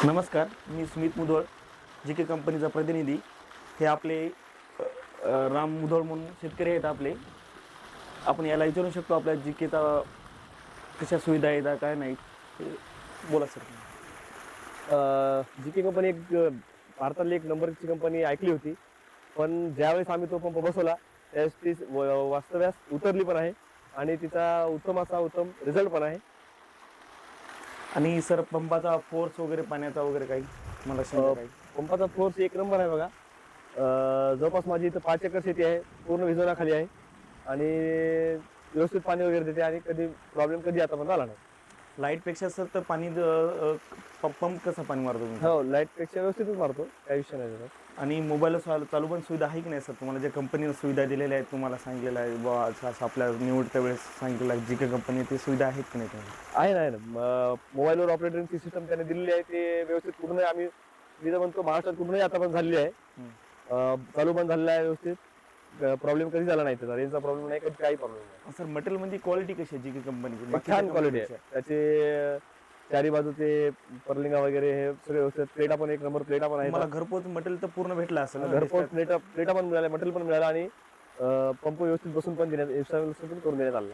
नमस्कार, मी सुमित मुधोळ, जी के कंपनीचा प्रतिनिधी. हे आपले राम मुधोळ म्हणून शेतकरी आहेत आपले. आपण याला विचारू शकतो आपल्या जी केचा कशा सुविधा आहेत काय नाहीत ते बोला सर. जी के कंपनी भारतातली एक नंबरची कंपनी ऐकली होती. पण ज्यावेळेस आम्ही तो पंप बसवला त्यावेळेस ती वास्तव्यास उतरली पण आहे आणि तिचा उत्तम रिझल्ट पण आहे. आणि सर पंपाचा फोर्स वगैरे पाण्याचा वगैरे काही मला सांगा काही. पंपाचा फोर्स एक नंबर आहे बघा. जवळपास माझी इथं 5 एकर शेती आहे, पूर्ण विजोनाखाली आहे आणि व्यवस्थित पाणी वगैरे देते आणि कधी प्रॉब्लेम कधी आतापर्यंत आला नाही. लाईटपेक्षा सर तर पाणी पंप कसं पाणी मारतो तुम्ही? हो, लाईटपेक्षा व्यवस्थितच मारतो, काही विषय नाही त्याचा. आणि मोबाईलला चालू पण सुविधा आहे की नाही सर? तुम्हाला जे कंपनीने सुविधा दिलेल्या आहेत तुम्हाला सांगितलेलं आहे बुवा असं आपल्या निवडत्या वेळेस सांगितलेलं आहे जी के कंपनी ती सुविधा आहेत की नाही तुम्हाला? आहे ना. मोबाईलवर ऑपरेटिंग सिस्टम त्याने दिलेली आहे, ते व्यवस्थित पूर्ण आम्ही मी तर म्हणतो महाराष्ट्रात पूर्णही आतापर्यंत झालेली आहे. चालू पण झालेला आहे व्यवस्थित. प्रॉब्लेम कधी झाला नाही, त्याचा रेंजचा प्रॉब्लेम नाही, कधी काही प्रॉब्लेम नाही. सर मटेरियलमध्ये क्वालिटी कशी आहे जी के कंपनीची? छान क्वालिटी आहे त्याचे. चारी बाजूचे पर्लिंगा वगैरे हे सगळे व्यवस्थित. प्लेटा पण एक नंबर प्लेटा पण आहे. मला घरपोच मटेरियल तर पूर्ण भेटलं असेल ना? घरपोच प्लेटा पण मिळाल्या, मटेरियल पण मिळालं आणि पंप व्यवस्थित बसून पण देण्यात इन्स्टॉलेशन पण करून देण्यात आलं.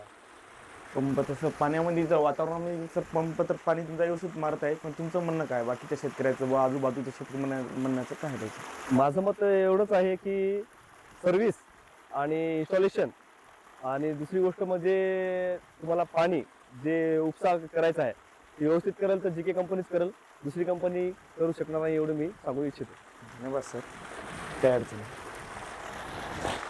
पंप तसं पाण्यामध्ये जर वातावरणामध्ये सर पंप तर पाणी तुमचा व्यवस्थित मारत आहे, पण तुमचं म्हणणं काय बाकीच्या शेतकऱ्याचं व आजूबाजूच्या शेतकरी म्हणण्याचं काय आहे त्याचं? माझं मत एवढंच आहे की सर्व्हिस आणि इन्स्टॉलेशन आणि दुसरी गोष्ट म्हणजे तुम्हाला पाणी जे उपसा करायचा आहे ते व्यवस्थित करेल तर जी के कंपनीच करेल, दुसरी कंपनी करू शकणार नाही एवढं मी सांगू इच्छितो. धन्यवाद सर, काय अडचण नाही.